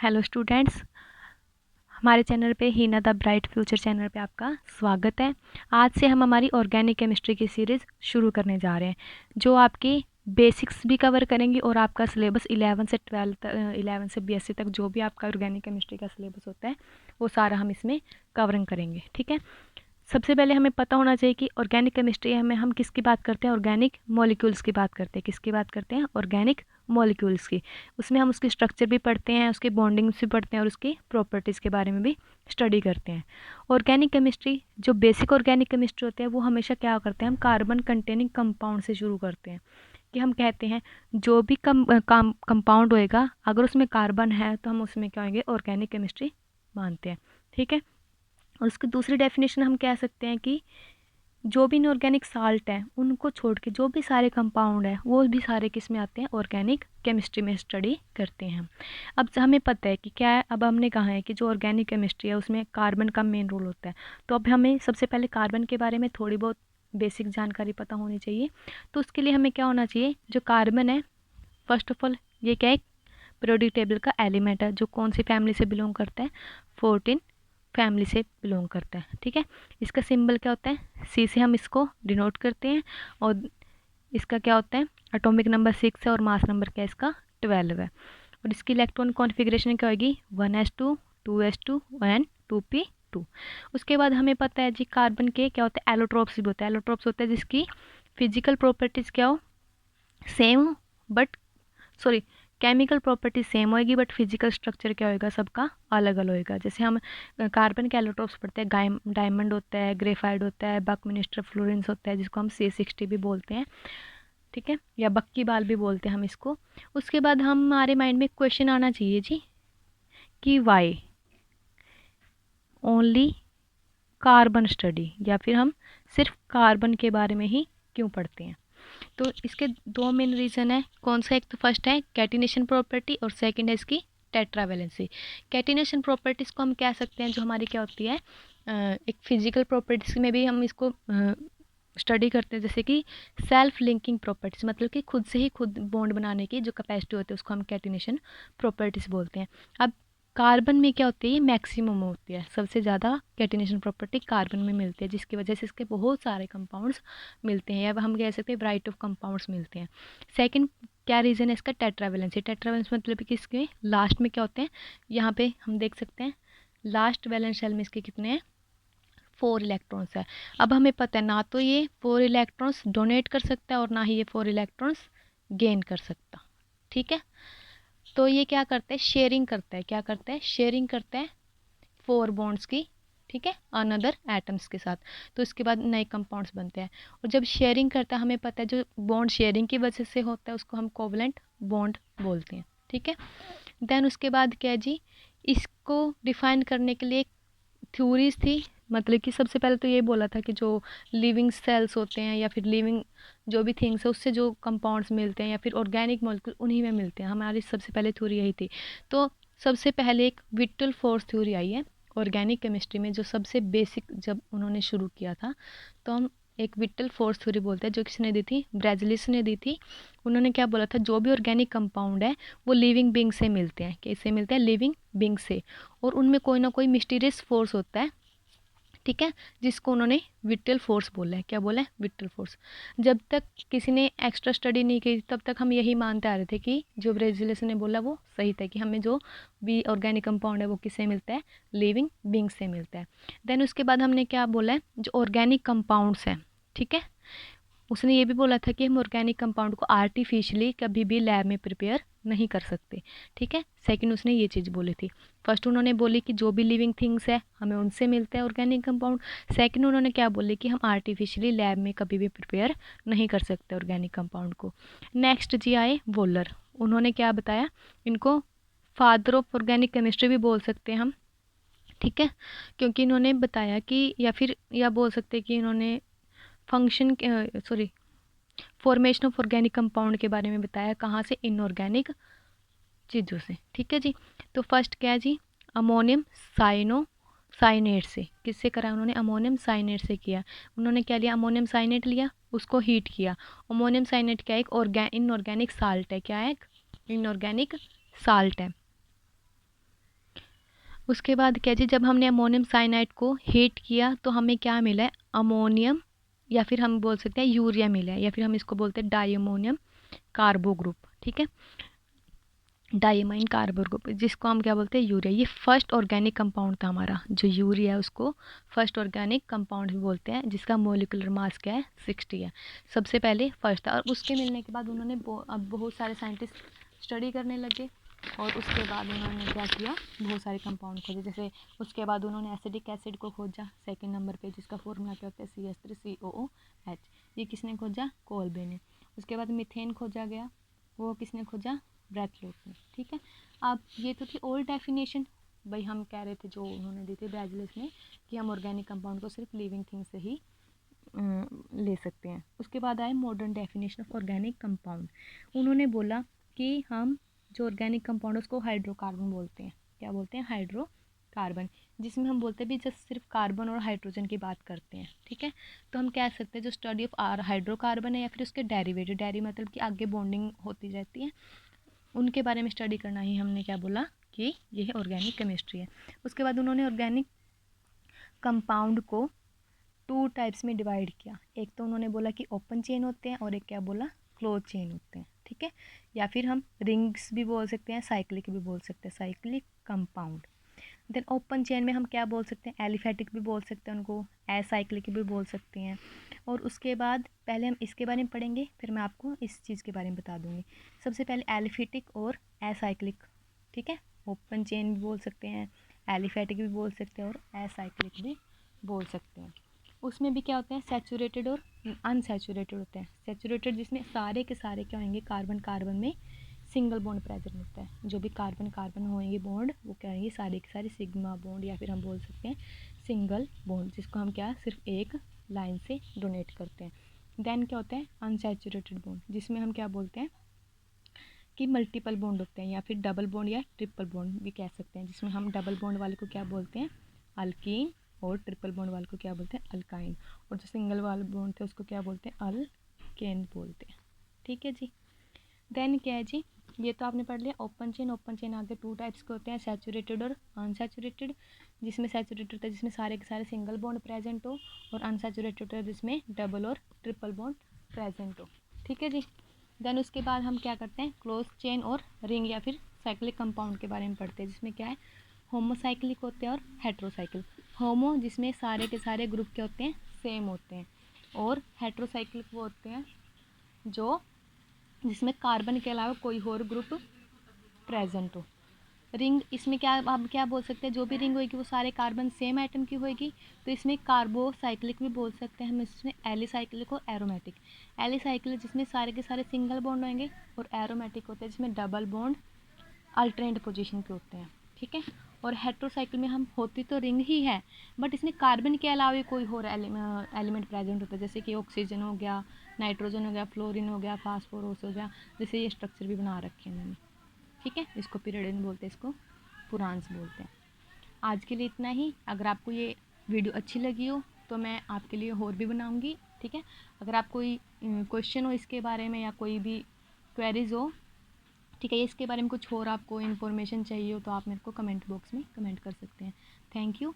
Hello students, हमारे channel पे हीना the bright future channel पे आपका स्वागत है। आज से हम हमारी ऑर्गेनिक केमिस्ट्री की सीरीज़ शुरू करने जा रहे हैं, जो आपके बेसिक्स भी कवर करेंगी और आपका सिलेबस 11 से BSc तक जो भी आपका ऑर्गेनिक केमिस्ट्री का सिलेबस होता है वो सारा हम इसमें कवरिंग करेंगे। ठीक है, सबसे पहले हमें पता होना चाहिए कि ऑर्गेनिक केमिस्ट्री में हम किसकी बात करते हैं, ऑर्गेनिक मॉलिक्यूल्स की बात करते हैं। किसकी बात करते हैं? ऑर्गेनिक मॉलिक्यूल्स की। उसमें हम उसकी स्ट्रक्चर भी पढ़ते हैं, उसके बॉन्डिंग्स भी पढ़ते हैं और उसकी प्रॉपर्टीज़ के बारे में भी स्टडी करते हैं। ऑर्गेनिक केमिस्ट्री, जो बेसिक ऑर्गेनिक केमिस्ट्री होते हैं, वो हमेशा क्या करते हैं, हम कार्बन कंटेनिंग कंपाउंड से शुरू करते हैं। कि हम कहते हैं जो भी कंपाउंड होएगा, अगर उसमें कार्बन है तो हम उसमें क्या होंगे, ऑर्गेनिक केमिस्ट्री मानते हैं। ठीक है, और उसकी दूसरी डेफिनेशन हम कह सकते हैं कि जो भी इनऑर्गेनिक साल्ट है उनको छोड़ के जो भी सारे कंपाउंड है वो भी सारे किस में आते हैं, ऑर्गेनिक केमिस्ट्री में स्टडी करते हैं। अब हमें पता है कि क्या है, अब हमने कहा है कि जो ऑर्गेनिक केमिस्ट्री है उसमें कार्बन का मेन रोल होता है। तो अब हमें सबसे पहले कार्बन के बारे में थोड़ी बहुत बेसिक जानकारी पता होनी चाहिए। तो उसके लिए हमें क्या होना चाहिए, जो कार्बन है, फर्स्ट ऑफ ऑल ये क्या है, पीरियोडिक टेबल का एलिमेंट है, जो कौन सी फैमिली से बिलोंग करता है, 14 फैमिली से बिलोंग करता है। ठीक है, इसका सिंबल क्या होता है, सी से हम इसको डिनोट करते हैं। और इसका क्या होता है, एटॉमिक नंबर 6 है और मास नंबर क्या है इसका, 12 है। और इसकी इलेक्ट्रॉन कॉन्फ़िगरेशन क्या होगी, 1s2 2s2 एंड 2p2। उसके बाद हमें पता है जी कार्बन के क्या होता है, एलोट्रोप्स भी होता है। एलोट्रोप्स होता है जिसकी फिजिकल प्रॉपर्टीज़ क्या हो, same, but sorry chemical property same होएगी बट फिजिकल स्ट्रक्चर क्या होएगा, सबका अलग अलग होएगा। जैसे हम कार्बन के एलोट्रोप्स पढ़ते हैं, डायमंड होता है, ग्रेफाइड होता है, बकमिनिस्टर फ्लोरेंस होता है, जिसको हम C60 भी बोलते हैं। ठीक है, या बक्की बाल भी बोलते हैं हम इसको। उसके बाद हमारे माइंड में क्वेश्चन आना चाहिए जी कि वाई ओनली कार्बन स्टडी, या फिर हम सिर्फ कार्बन के बारे में ही क्यों पढ़ते हैं। तो इसके दो मेन रीज़न है। कौन सा, एक तो फर्स्ट है कैटिनेशन प्रॉपर्टी और सेकंड है इसकी टेट्रावेलेंसी। कैटिनेशन प्रॉपर्टीज़ को हम कह सकते हैं जो हमारी क्या होती है, एक फिजिकल प्रॉपर्टीज़ में भी हम इसको स्टडी करते हैं। जैसे कि सेल्फ लिंकिंग प्रॉपर्टीज़, मतलब कि खुद से ही खुद बॉन्ड बनाने की जो कैपेसिटी होती है उसको हम कैटिनेशन प्रॉपर्टीज़ बोलते हैं। अब कार्बन में क्या होती है, मैक्सिमम होती है, सबसे ज़्यादा कैटिनेशन प्रॉपर्टी कार्बन में मिलती है, जिसकी वजह से इसके बहुत सारे कंपाउंड्स मिलते हैं, या हम कह सकते हैं वैरायटी ऑफ कंपाउंड्स मिलते हैं। सेकंड क्या रीज़न है इसका, टेट्रावेलेंसी। टेट्रावेलेंसी मतलब कि इसके लास्ट में क्या होते हैं, यहाँ पे हम देख सकते हैं लास्ट वैलेंस शेल में इसके कितने हैं, 4 इलेक्ट्रॉन्स है। अब हमें पता है ना तो ये 4 इलेक्ट्रॉन्स डोनेट कर सकता है और ना ही ये 4 इलेक्ट्रॉन्स गेन कर सकता। ठीक है, तो ये क्या करता है, शेयरिंग करता है। क्या करता है, शेयरिंग करता है 4 बॉन्ड्स की। ठीक है, अनदर एटम्स के साथ। तो इसके बाद नए कंपाउंड्स बनते हैं। और जब शेयरिंग करता है, हमें पता है जो बॉन्ड शेयरिंग की वजह से होता है उसको हम कोवलेंट बॉन्ड बोलते हैं। ठीक है, देन उसके बाद क्या है जी, इसको डिफाइन करने के लिए थ्योरीज थी। मतलब कि सबसे पहले तो ये बोला था कि जो लिविंग सेल्स होते हैं या फिर लिविंग जो भी थिंग्स है उससे जो कंपाउंड्स मिलते हैं या फिर ऑर्गेनिक मॉलिक्यूल उन्हीं में मिलते हैं। हमारी सबसे पहले थ्योरी यही थी। तो सबसे पहले एक विट्टल फोर्स थ्योरी आई है ऑर्गेनिक केमिस्ट्री में, जो सबसे बेसिक जब उन्होंने शुरू किया था। तो हम एक विट्टल फोर्स थ्योरी बोलते हैं, जो किसने दी थी, ब्रेजलिस ने दी थी। उन्होंने क्या बोला था, जो भी ऑर्गेनिक कंपाउंड है वो लिविंग बींग से मिलते हैं। कैसे मिलते हैं, लिविंग बींग से, और उनमें कोई ना कोई मिस्टीरियस फोर्स होता है। ठीक है, जिसको उन्होंने विट्टल फोर्स बोला है। क्या बोला है, विट्टल फोर्स। जब तक किसी ने एक्स्ट्रा स्टडी नहीं की तब तक हम यही मानते आ रहे थे कि जो ब्रेजिलियस ने बोला वो सही था, कि हमें जो भी ऑर्गेनिक कंपाउंड है वो किससे मिलता है, लिविंग बींग से मिलता है। देन उसके बाद हमने क्या बोला है, जो ऑर्गेनिक कंपाउंड्स हैं, ठीक है, उसने ये भी बोला था कि हम ऑर्गेनिक कंपाउंड को आर्टिफिशियली कभी भी लैब में प्रिपेयर नहीं कर सकते। ठीक है, सेकंड उसने ये चीज़ बोली थी। फर्स्ट उन्होंने बोली कि जो भी लिविंग थिंग्स है हमें उनसे मिलता है ऑर्गेनिक कंपाउंड। सेकंड उन्होंने क्या बोली कि हम आर्टिफिशियली लैब में कभी भी प्रिपेयर नहीं कर सकते ऑर्गेनिक कंपाउंड को। नेक्स्ट जी आए वोलर। उन्होंने क्या बताया, इनको फादर ऑफ ऑर्गेनिक केमिस्ट्री भी बोल सकते हैं हम। ठीक है, क्योंकि इन्होंने बताया कि या बोल सकते हैं कि इन्होंने function formation of organic compound के बारे में बताया। कहाँ से, इनऑर्गेनिक चीज़ों से। ठीक है जी, तो फर्स्ट क्या है जी, अमोनियम साइनेट से। किससे करा उन्होंने, अमोनियम साइनेट से किया। उन्होंने क्या लिया, अमोनियम साइनेट लिया, उसको हीट किया। अमोनियम साइनेट क्या है, एक इनऑर्गेनिक साल्ट है। क्या है, इनऑर्गेनिक साल्ट है। उसके बाद क्या जी, जब हमने अमोनियम साइनाइड को हीट किया तो हमें क्या मिला है, अमोनियम, या फिर हम बोल सकते हैं यूरिया मिला है, या फिर हम इसको बोलते हैं डाई अमोनियम कार्बो ग्रुप। ठीक है, डाइमाइन कार्बो ग्रुप, जिसको हम क्या बोलते हैं, यूरिया। ये फर्स्ट ऑर्गेनिक कंपाउंड था हमारा, जो यूरिया है उसको फर्स्ट ऑर्गेनिक कंपाउंड भी बोलते हैं, जिसका मोलिकुलर मास क्या है, 60 है। सबसे पहले फर्स्ट था, और उसके मिलने के बाद उन्होंने अब बहुत सारे साइंटिस्ट स्टडी करने लगे, और उसके बाद उन्होंने क्या किया, बहुत सारे कंपाउंड खोजे। जैसे उसके बाद उन्होंने एसिडिक एसिड को खोजा सेकंड नंबर पे, जिसका फॉर्मूला क्या होता है, CH3COOH। ये किसने खोजा, कोल्बे ने। उसके बाद मीथेन खोजा गया, वो किसने खोजा, ब्रैथलोट ने। ठीक है, अब ये तो थी ओल्ड डेफिनेशन, भाई हम कह रहे थे जो उन्होंने दी थी ब्रैजलिस ने, कि हम ऑर्गेनिक कंपाउंड को सिर्फ लिविंग थिंग से ही ले सकते हैं। उसके बाद आए modern definition of organic compound. उन्होंने बोला कि हम जो ऑर्गेनिक कंपाउंड उसको हाइड्रोकार्बन बोलते हैं। क्या बोलते हैं, हाइड्रोकार्बन, जिसमें हम बोलते हैं भी जस्ट सिर्फ कार्बन और हाइड्रोजन की बात करते हैं। ठीक है, तो हम कह सकते हैं जो स्टडी ऑफ हाइड्रोकार्बन है या फिर उसके डेरिवेटिव, डेरी मतलब कि आगे बॉन्डिंग होती रहती है, उनके बारे में स्टडी करना ही हमने क्या बोला कि यह ऑर्गेनिक केमिस्ट्री है। उसके बाद उन्होंने ऑर्गेनिक कंपाउंड को 2 टाइप्स में डिवाइड किया। एक तो उन्होंने बोला कि ओपन चेन होते हैं, और एक क्या बोला, क्लोज चेन होते हैं। ठीक है, या फिर हम रिंग्स भी बोल सकते हैं, साइक्लिक भी बोल सकते हैं, cyclic compound. Then open chain में हम क्या बोल सकते हैं, एलिफेटिक भी बोल सकते हैं उनको, एसाइक्लिक भी बोल सकते हैं। और उसके बाद पहले हम इसके बारे में पढ़ेंगे, फिर मैं आपको इस चीज़ के बारे में बता दूंगी। सबसे पहले एलिफेटिक और एसाइक्लिक। ठीक है, ओपन चेन भी बोल सकते हैं, एलिफेटिक भी बोल सकते हैं, और एसाइक्लिक भी बोल सकते हैं। उसमें भी क्या होते हैं, सैचुरेटेड और अनसैचुरेटेड होते हैं। सैचुरेटेड जिसमें सारे के सारे क्या होंगे, कार्बन कार्बन में सिंगल बॉन्ड प्रेजेंट होता है। जो भी कार्बन कार्बन होंगे बॉन्ड, वो क्या होंगे, सारे के सारे सिग्मा बॉन्ड, या फिर हम बोल सकते हैं सिंगल बॉन्ड, जिसको हम क्या सिर्फ एक लाइन से डोनेट करते हैं। देन क्या होता है, अनसैचुरेटेड बॉन्ड, जिसमें हम क्या बोलते हैं कि मल्टीपल बॉन्ड होते हैं, या फिर डबल बॉन्ड या ट्रिपल बॉन्ड भी कह सकते हैं, जिसमें हम डबल बॉन्ड वाले को क्या बोलते हैं, अल्कीन, और ट्रिपल बॉन्ड वाले को क्या बोलते हैं, अल्काइन, और जो सिंगल वाले बॉन्ड थे उसको क्या बोलते हैं, अल्केन बोलते हैं। ठीक है जी, देन क्या है जी, ये तो आपने पढ़ लिया ओपन चेन। ओपन चेन आगे 2 टाइप्स के होते हैं, सैचुरेटेड और अनसैचुरेटेड। जिसमें सैचुरेटेड होता है जिसमें सारे के सारे सिंगल बॉन्ड प्रेजेंट हो, और अनसैचुरेटेड होता है जिसमें डबल और ट्रिपल बॉन्ड प्रेजेंट हो। ठीक है जी, देन उसके बाद हम क्या करते हैं, क्लोज चेन और रिंग या फिर साइक्लिक कंपाउंड के बारे में पढ़ते हैं, जिसमें क्या है, होमोसाइक्लिक होते हैं और हेट्रोसाइक्लिक। होमो जिसमें सारे के सारे ग्रुप क्या होते हैं, सेम होते हैं, और हेट्रोसाइक्लिक वो होते हैं जो जिसमें कार्बन के अलावा कोई और ग्रुप प्रेजेंट हो। रिंग इसमें क्या आप क्या बोल सकते हैं, जो भी रिंग होगी वो सारे कार्बन सेम एटम की होगी, तो इसमें कार्बोसाइक्लिक भी बोल सकते हैं हम, इसमें एलिसाइक्लिक और एरोमेटिक। एलिसाइक्लिक जिसमें सारे के सारे सिंगल बॉन्ड होंगे, और एरोमेटिक होते हैं जिसमें डबल बॉन्ड अल्टरनेट पोजीशन के होते हैं। ठीक है, और हेट्रोसाइकिल में हम होती तो रिंग ही है, बट इसमें कार्बन के अलावा कोई और एलिमेंट प्रेजेंट होता है, जैसे कि ऑक्सीजन हो गया, नाइट्रोजन हो गया, फ्लोरीन हो गया, फास्फोरस हो गया, जैसे ये स्ट्रक्चर भी बना रखे हैं मैंने। ठीक है, इसको पीरियड बोलते हैं, इसको पुरांस बोलते हैं। आज के लिए इतना ही। अगर आपको ये वीडियो अच्छी लगी हो तो मैं आपके लिए और भी बनाऊंगी। ठीक है, अगर आप कोई क्वेश्चन हो इसके बारे में, या कोई भी क्वेरीज हो, ठीक है, इसके बारे में कुछ और आपको इन्फॉर्मेशन चाहिए हो, तो आप मेरे को कमेंट बॉक्स में कमेंट कर सकते हैं। Thank you.